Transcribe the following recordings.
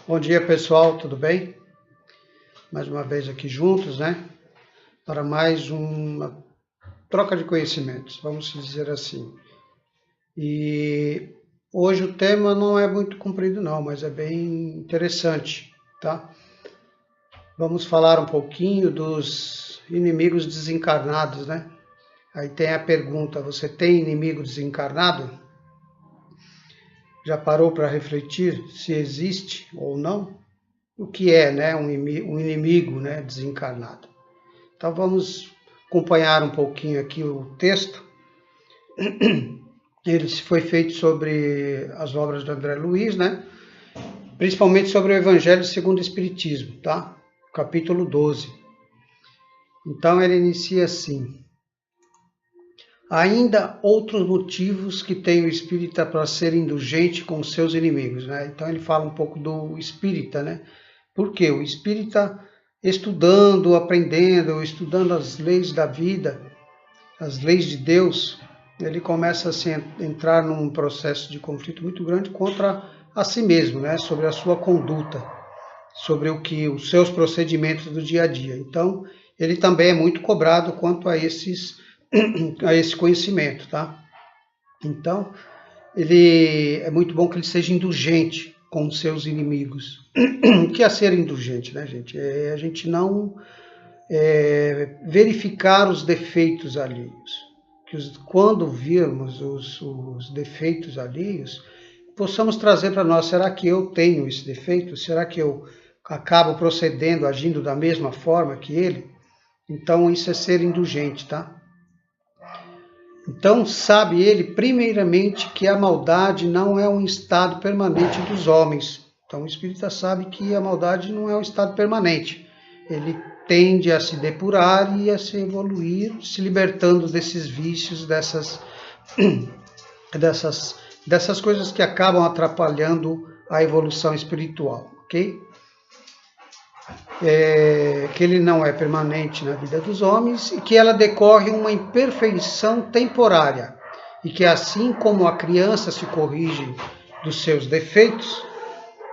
Bom dia, pessoal, tudo bem? Mais uma vez aqui juntos, né? Para mais uma troca de conhecimentos, vamos dizer assim. E hoje o tema não é muito comprido não, mas é bem interessante, tá? Vamos falar um pouquinho dos inimigos desencarnados, né? Aí tem a pergunta, você tem inimigo desencarnado? Já parou para refletir se existe ou não? O que é, né, um inimigo, né, desencarnado? Então vamos acompanhar um pouquinho aqui o texto. Ele foi feito sobre as obras do André Luiz, né? Principalmente sobre o Evangelho segundo o Espiritismo, tá? Capítulo 12. Então ele inicia assim: ainda outros motivos que tem o espírita para ser indulgente com seus inimigos, né? Então ele fala um pouco do espírita, né? Porque o espírita, estudando, aprendendo, estudando as leis da vida, as leis de Deus, ele começa a entrar num processo de conflito muito grande contra a si mesmo, né? Sobre a sua conduta, sobre os seus procedimentos do dia a dia. Então, ele também é muito cobrado quanto a esse conhecimento, tá? Então, ele é muito bom que ele seja indulgente com os seus inimigos. O que é ser indulgente, né, gente? É a gente não verificar os defeitos alheios. Quando virmos os defeitos alheios, possamos trazer para nós, será que eu tenho esse defeito? Será que eu acabo procedendo, agindo da mesma forma que ele? Então, isso é ser indulgente, tá? Então, sabe ele, primeiramente, que a maldade não é um estado permanente dos homens. Então, o espírita sabe que a maldade não é um estado permanente. Ele tende a se depurar e a se evoluir, se libertando desses vícios, dessas coisas que acabam atrapalhando a evolução espiritual, ok? Que ele não é permanente na vida dos homens e que ela decorre uma imperfeição temporária e que assim como a criança se corrige dos seus defeitos,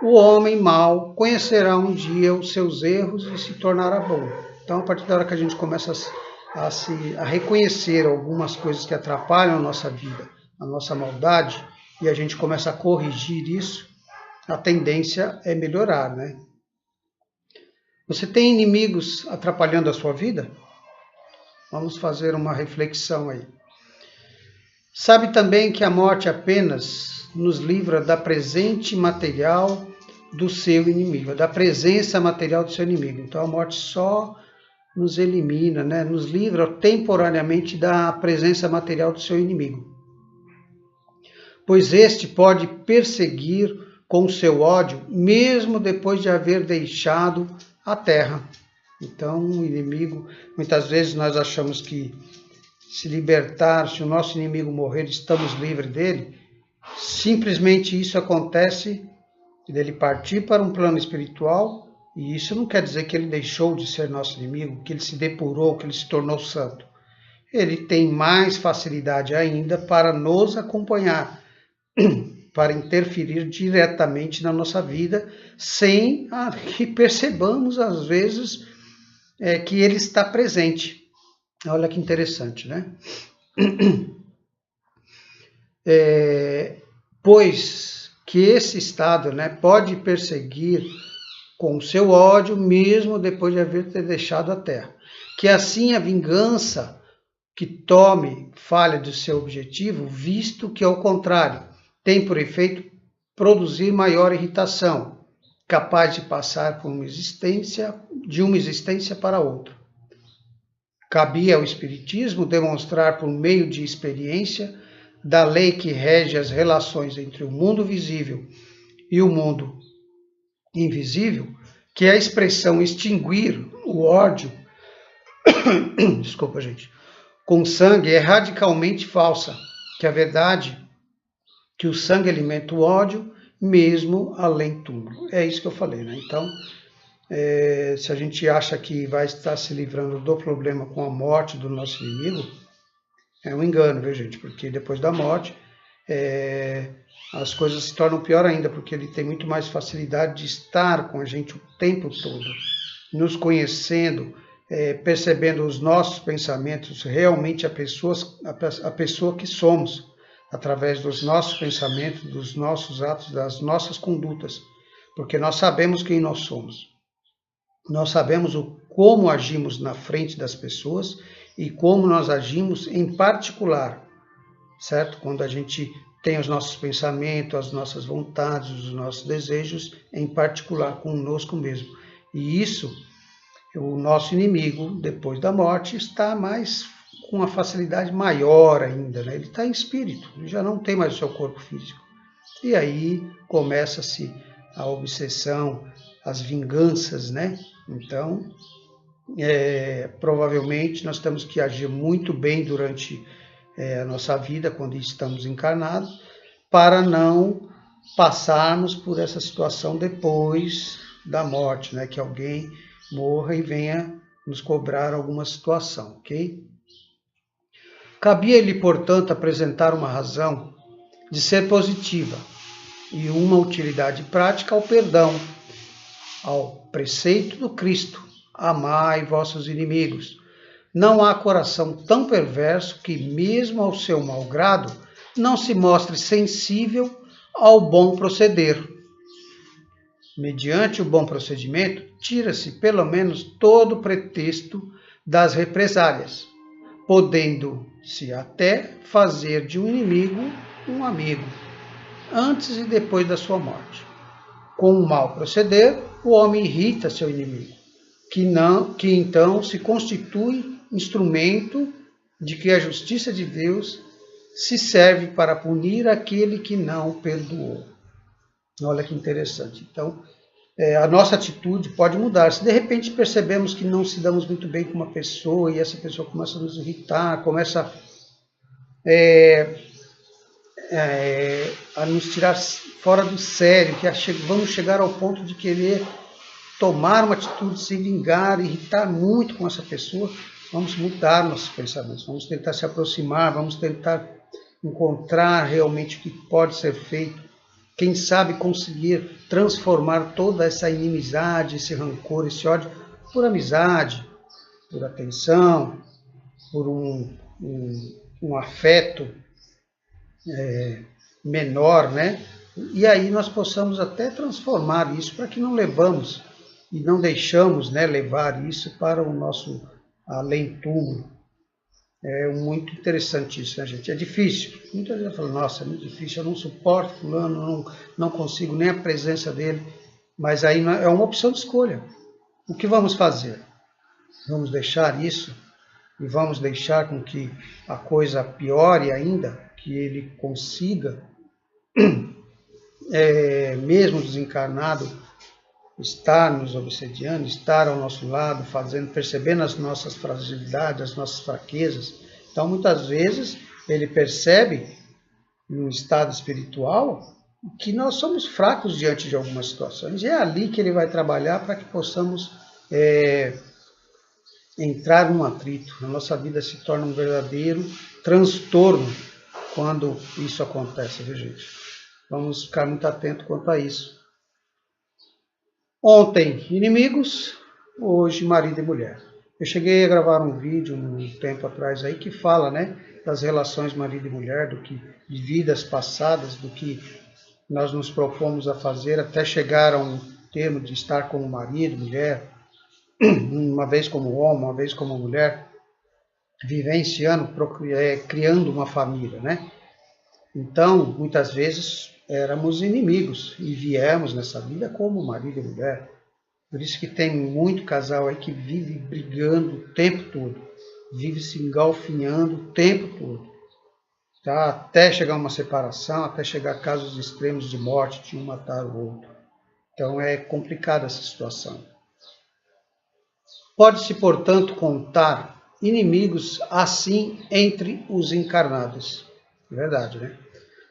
o homem mau conhecerá um dia os seus erros e se tornará bom. Então, a partir da hora que a gente começa a reconhecer algumas coisas que atrapalham a nossa vida, a nossa maldade, e a gente começa a corrigir isso, a tendência é melhorar, né? Você tem inimigos atrapalhando a sua vida? Vamos fazer uma reflexão aí. Sabe também que a morte apenas nos livra da presente material do seu inimigo, da presença material do seu inimigo. Então a morte só nos elimina, né? Nos livra temporariamente da presença material do seu inimigo. Pois este pode perseguir com o seu ódio, mesmo depois de haver deixado a terra. Então, o inimigo, muitas vezes nós achamos que se libertar, se o nosso inimigo morrer, estamos livres dele. Simplesmente isso acontece dele partir para um plano espiritual, e isso não quer dizer que ele deixou de ser nosso inimigo, que ele se depurou, que ele se tornou santo. Ele tem mais facilidade ainda para nos acompanhar, para interferir diretamente na nossa vida, sem que percebamos, às vezes, que ele está presente. Olha que interessante, né? Pois que esse estado, né, pode perseguir com o seu ódio, mesmo depois de haver deixado a terra. Que assim a vingança que tome falha do seu objetivo, visto que, ao contrário, tem por efeito produzir maior irritação, capaz de passar por de uma existência para outra. Cabia ao Espiritismo demonstrar por meio de experiência da lei que rege as relações entre o mundo visível e o mundo invisível, que a expressão extinguir o ódio, desculpa, gente, com sangue é radicalmente falsa, que a verdade que o sangue alimenta o ódio, mesmo além túmulo. É isso que eu falei, né? Então, se a gente acha que vai estar se livrando do problema com a morte do nosso inimigo, é um engano, viu, gente? Porque depois da morte, as coisas se tornam pior ainda, porque ele tem muito mais facilidade de estar com a gente o tempo todo, nos conhecendo, percebendo os nossos pensamentos, realmente a pessoa que somos, através dos nossos pensamentos, dos nossos atos, das nossas condutas, porque nós sabemos quem nós somos. Nós sabemos como agimos na frente das pessoas e como nós agimos em particular, certo? Quando a gente tem os nossos pensamentos, as nossas vontades, os nossos desejos, em particular conosco mesmo. E isso, o nosso inimigo, depois da morte, está com uma facilidade maior ainda, né? Ele está em espírito, ele já não tem mais o seu corpo físico. E aí começa-se a obsessão, as vinganças, né? Então, provavelmente nós temos que agir muito bem durante a nossa vida, quando estamos encarnados, para não passarmos por essa situação depois da morte, né? Que alguém morra e venha nos cobrar alguma situação, ok? Cabia-lhe, portanto, apresentar uma razão de ser positiva e uma utilidade prática ao perdão, ao preceito do Cristo: amai vossos inimigos. Não há coração tão perverso que, mesmo ao seu mau grado, não se mostre sensível ao bom proceder. Mediante o bom procedimento, tira-se pelo menos todo o pretexto das represálias, podendo-se até fazer de um inimigo um amigo, antes e depois da sua morte. Com o mau proceder, o homem irrita seu inimigo, que então se constitui instrumento de que a justiça de Deus se serve para punir aquele que não perdoou. Olha que interessante. Então, a nossa atitude pode mudar. Se de repente percebemos que não se damos muito bem com uma pessoa e essa pessoa começa a nos irritar, começa a nos tirar fora do sério, que vamos chegar ao ponto de querer tomar uma atitude, se vingar, irritar muito com essa pessoa, vamos mudar nossos pensamentos, vamos tentar se aproximar, vamos tentar encontrar realmente o que pode ser feito. Quem sabe conseguir transformar toda essa inimizade, esse rancor, esse ódio, por amizade, por atenção, por um afeto menor, né? E aí nós possamos até transformar isso para que não levamos e não deixamos, né, levar isso para o nosso além-túmulo. É muito interessante isso, né, gente? É difícil. Muitas vezes eu falo, nossa, é muito difícil, eu não suporto fulano, não consigo nem a presença dele. Mas aí é uma opção de escolha. O que vamos fazer? Vamos deixar isso e vamos deixar com que a coisa piore ainda, que ele consiga, mesmo desencarnado, estar nos obsediando, estar ao nosso lado, percebendo as nossas fragilidades, as nossas fraquezas. Então, muitas vezes, ele percebe, no estado espiritual, que nós somos fracos diante de algumas situações. E é ali que ele vai trabalhar para que possamos entrar num atrito. A nossa vida se torna um verdadeiro transtorno quando isso acontece, viu, gente? Vamos ficar muito atentos quanto a isso. Ontem, inimigos, hoje, marido e mulher. Eu cheguei a gravar um vídeo um tempo atrás aí que fala, né, das relações marido e mulher, de vidas passadas, do que nós nos propomos a fazer até chegar a um termo de estar como marido, mulher, uma vez como homem, uma vez como mulher, vivenciando, criando uma família, né? Então, muitas vezes éramos inimigos e viemos nessa vida como marido e mulher. Por isso que tem muito casal aí que vive brigando o tempo todo, vive se engalfinhando o tempo todo, tá? Até chegar a uma separação, até chegar a casos extremos de morte, de um matar o outro. Então é complicada essa situação. Pode-se, portanto, contar inimigos assim entre os encarnados. É verdade, né?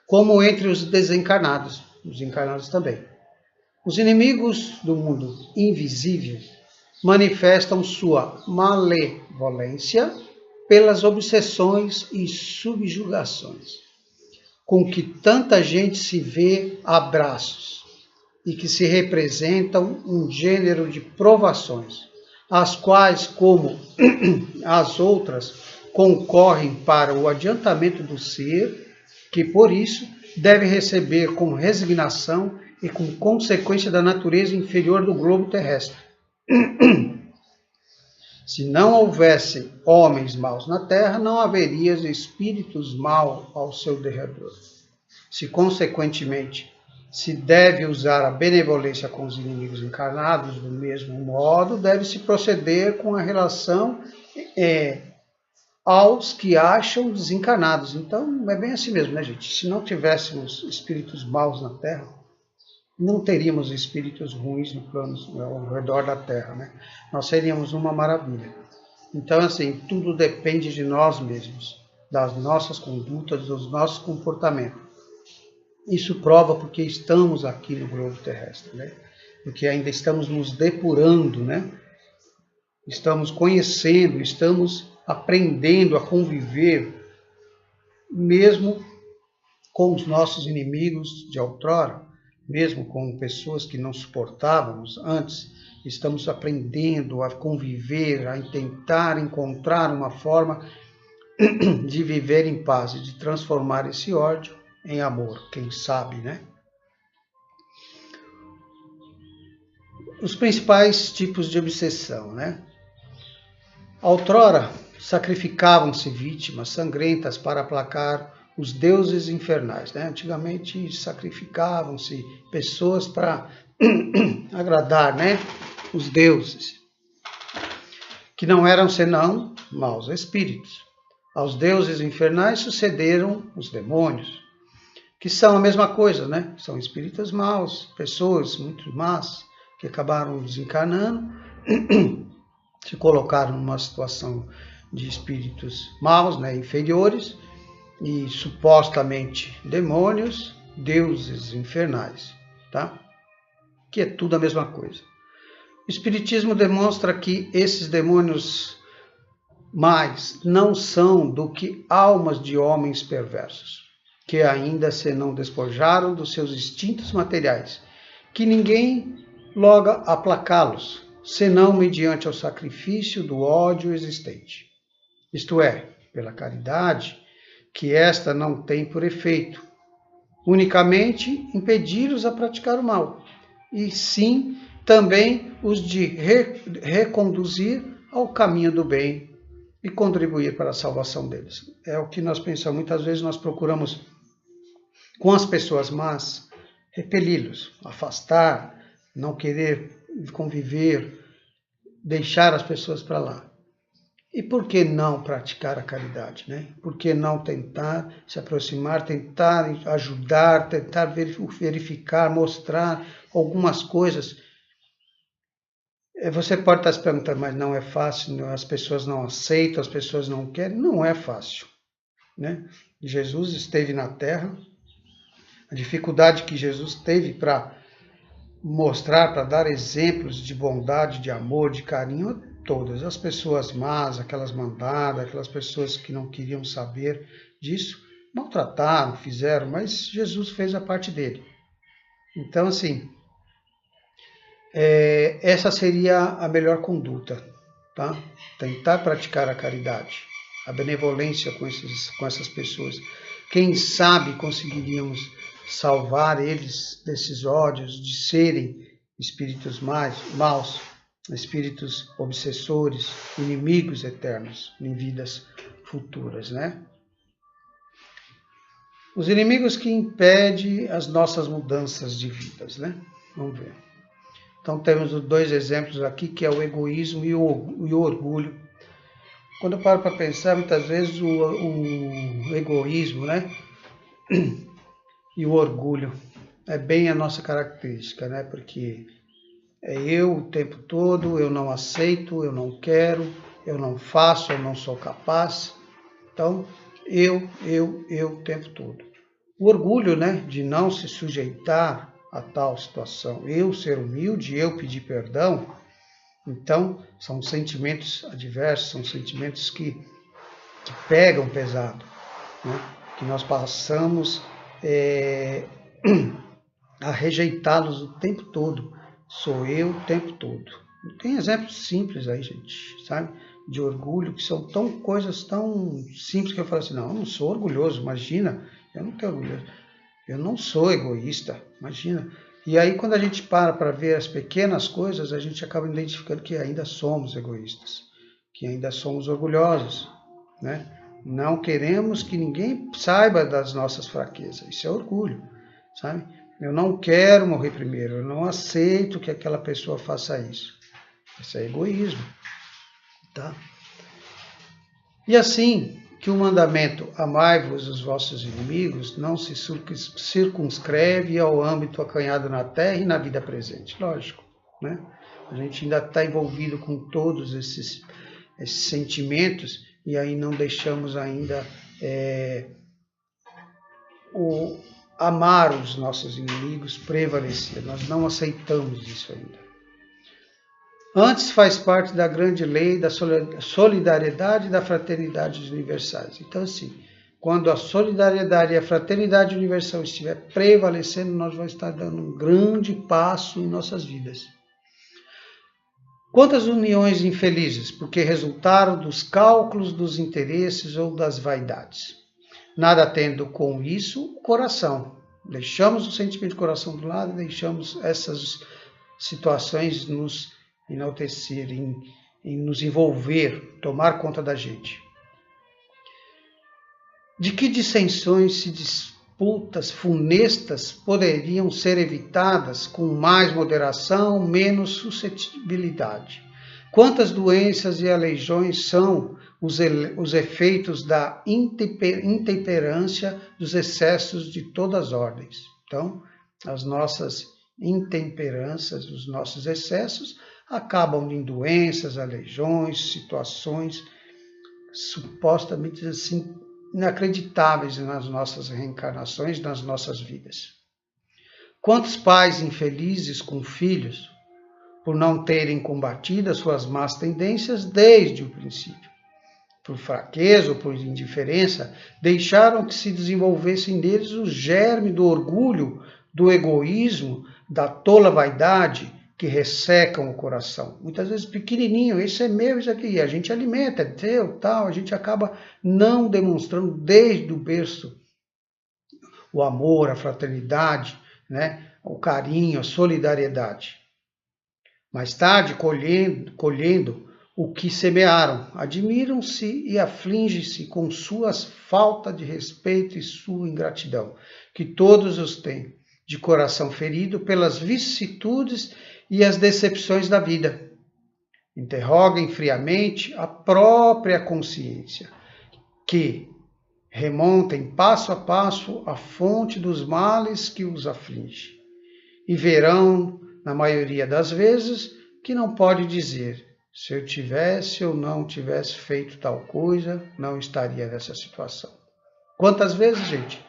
Como entre os desencarnados, os encarnados também. Os inimigos do mundo invisível manifestam sua malevolência pelas obsessões e subjugações. com que tanta gente se vê a braços e que se representam um gênero de provações, as quais, como as outras, concorrem para o adiantamento do ser, que por isso deve receber com resignação e com consequência da natureza inferior do globo terrestre. Se não houvesse homens maus na terra, não haveria espíritos maus ao seu derredor. Se, consequentemente, se deve usar a benevolência com os inimigos encarnados do mesmo modo, deve-se proceder com a relação aos que acham desencarnados. Então, é bem assim mesmo, né, gente? Se não tivéssemos espíritos maus na terra, não teríamos espíritos ruins no plano ao redor da Terra, né? Nós seríamos uma maravilha. Então, assim, tudo depende de nós mesmos, das nossas condutas, dos nossos comportamentos. Isso prova porque estamos aqui no globo terrestre, né? Porque ainda estamos nos depurando, né? Estamos conhecendo, estamos aprendendo a conviver, mesmo com os nossos inimigos de outrora, mesmo com pessoas que não suportávamos antes, estamos aprendendo a conviver, a tentar encontrar uma forma de viver em paz e de transformar esse ódio em amor, quem sabe, né? Os principais tipos de obsessão, né? Outrora, sacrificavam-se vítimas sangrentas para aplacar os deuses infernais, né? Antigamente sacrificavam-se pessoas para agradar, né, os deuses, que não eram senão maus espíritos. Aos deuses infernais sucederam os demônios, que são a mesma coisa, né? São espíritos maus, pessoas muito más, que acabaram desencarnando, se colocaram numa situação de espíritos maus, né, inferiores, e supostamente demônios, deuses infernais, tá? Que é tudo a mesma coisa. O Espiritismo demonstra que esses demônios mais não são do que almas de homens perversos, que ainda se não despojaram dos seus instintos materiais, que ninguém loga aplacá-los, senão mediante o sacrifício do ódio existente. Isto é, pela caridade, que esta não tem por efeito unicamente impedir-os a praticar o mal, e sim também os de reconduzir ao caminho do bem e contribuir para a salvação deles. É o que nós pensamos. Muitas vezes nós procuramos, com as pessoas más, repeli-los, afastar, não querer conviver, deixar as pessoas para lá. E por que não praticar a caridade, né? Por que não tentar se aproximar, tentar ajudar, tentar verificar, mostrar algumas coisas? Você pode estar se perguntando, mas não é fácil, as pessoas não aceitam, as pessoas não querem. Não é fácil, né? Jesus esteve na Terra, a dificuldade que Jesus teve para mostrar, para dar exemplos de bondade, de amor, de carinho, todas as pessoas más, aquelas mandadas, aquelas pessoas que não queriam saber disso, maltrataram, fizeram, mas Jesus fez a parte dele. Então, assim, essa seria a melhor conduta, tá? Tentar praticar a caridade, a benevolência com essas pessoas. Quem sabe conseguiríamos salvar eles desses ódios, de serem espíritos maus, espíritos obsessores, inimigos eternos em vidas futuras, né? Os inimigos que impedem as nossas mudanças de vidas, né? Vamos ver. Então temos dois exemplos aqui, que é o egoísmo e o orgulho. Quando eu paro para pensar, muitas vezes o egoísmo, né? E o orgulho é bem a nossa característica, né? Porque é eu o tempo todo, eu não aceito, eu não quero, eu não faço, eu não sou capaz. Então, eu o tempo todo. O orgulho, né, de não se sujeitar a tal situação, eu ser humilde, eu pedir perdão. Então, são sentimentos adversos, são sentimentos que pegam pesado, né? Que nós passamos a rejeitá-los o tempo todo. Sou eu o tempo todo. Tem exemplos simples aí, gente, sabe? De orgulho, que são coisas tão simples que eu falo assim, não, eu não sou orgulhoso, imagina, eu não tenho orgulho, eu não sou egoísta, imagina. E aí quando a gente para ver as pequenas coisas, a gente acaba identificando que ainda somos egoístas, que ainda somos orgulhosos, né? Não queremos que ninguém saiba das nossas fraquezas, isso é orgulho, sabe? Eu não quero morrer primeiro, eu não aceito que aquela pessoa faça isso. Isso é egoísmo, tá? E assim que o mandamento amai-vos os vossos inimigos não se circunscreve ao âmbito acanhado na terra e na vida presente, lógico, né? A gente ainda está envolvido com todos esses sentimentos e aí não deixamos ainda amar os nossos inimigos prevalecer, nós não aceitamos isso ainda. Antes faz parte da grande lei da solidariedade e da fraternidade universais. Então, assim, quando a solidariedade e a fraternidade universal estiver prevalecendo, nós vamos estar dando um grande passo em nossas vidas. Quantas uniões infelizes, porque resultaram dos cálculos dos interesses ou das vaidades. Nada tendo com isso o coração. Deixamos o sentimento de coração do lado, deixamos essas situações nos enaltecer, em nos envolver, tomar conta da gente. De que dissensões e disputas funestas poderiam ser evitadas com mais moderação, menos suscetibilidade? Quantas doenças e aleijões são os efeitos da intemperância dos excessos de todas as ordens? Então, as nossas intemperanças, os nossos excessos, acabam em doenças, aleijões, situações supostamente assim inacreditáveis nas nossas reencarnações, nas nossas vidas. Quantos pais infelizes com filhos, por não terem combatido as suas más tendências desde o princípio, por fraqueza ou por indiferença, deixaram que se desenvolvessem neles o germe do orgulho, do egoísmo, da tola vaidade, que ressecam o coração. Muitas vezes pequenininho, isso é meu, isso aqui, a gente alimenta, é teu, tal, a gente acaba não demonstrando desde o berço o amor, a fraternidade, né? O carinho, a solidariedade. Mais tarde, colhendo o que semearam, admiram-se e afligem-se com suas falta de respeito e sua ingratidão, que todos os têm, de coração ferido pelas vicissitudes e as decepções da vida. Interroguem friamente a própria consciência, que remontem passo a passo a fonte dos males que os aflige, e verão, na maioria das vezes, que não pode dizer, se eu tivesse ou não tivesse feito tal coisa, não estaria nessa situação. Quantas vezes, gente,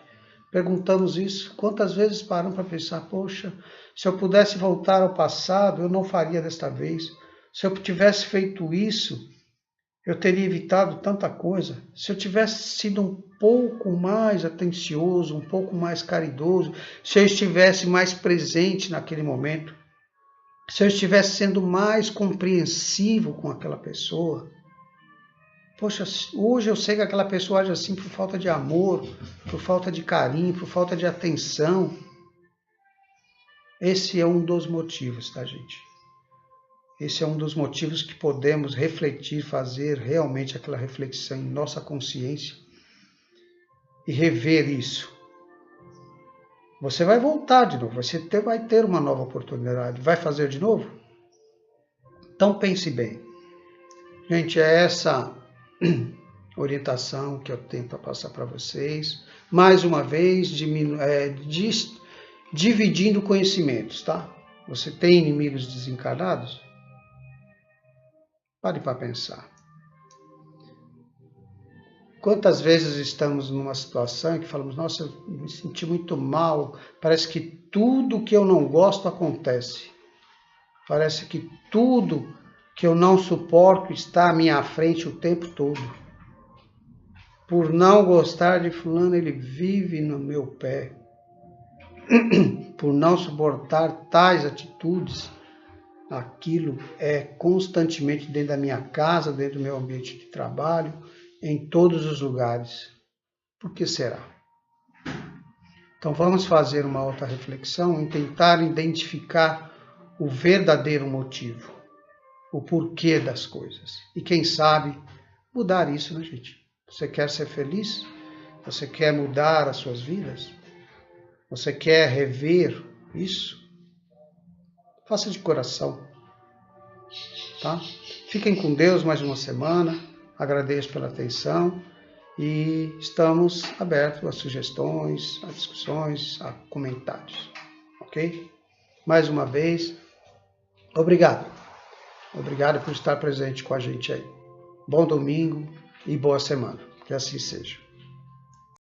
perguntamos isso? Quantas vezes paramos para pensar, poxa, se eu pudesse voltar ao passado, eu não faria desta vez. Se eu tivesse feito isso, eu teria evitado tanta coisa. Se eu tivesse sido um pouco mais atencioso, um pouco mais caridoso, se eu estivesse mais presente naquele momento, se eu estivesse sendo mais compreensivo com aquela pessoa. Poxa, hoje eu sei que aquela pessoa age assim por falta de amor, por falta de carinho, por falta de atenção. Esse é um dos motivos, tá, gente? Esse é um dos motivos que podemos refletir, fazer realmente aquela reflexão em nossa consciência e rever isso. Você vai voltar de novo, você vai ter uma nova oportunidade. Vai fazer de novo? Então pense bem. Gente, é essa orientação que eu tenho para passar para vocês. Mais uma vez, dividindo conhecimentos, tá? Você tem inimigos desencarnados? Pare para pensar. Quantas vezes estamos numa situação em que falamos, nossa, eu me senti muito mal, parece que tudo que eu não gosto acontece. Parece que tudo que eu não suporto está à minha frente o tempo todo. Por não gostar de fulano, ele vive no meu pé. por não suportar tais atitudes, aquilo é constantemente dentro da minha casa, dentro do meu ambiente de trabalho, em todos os lugares. Por que será? Então vamos fazer uma autorreflexão e tentar identificar o verdadeiro motivo, o porquê das coisas. E quem sabe mudar isso, né, gente? Você quer ser feliz? Você quer mudar as suas vidas? Você quer rever isso? Faça de coração, tá? Fiquem com Deus mais uma semana. Agradeço pela atenção e estamos abertos a sugestões, a discussões, a comentários, ok? Mais uma vez, obrigado. Obrigado por estar presente com a gente aí. Bom domingo e boa semana. Que assim seja.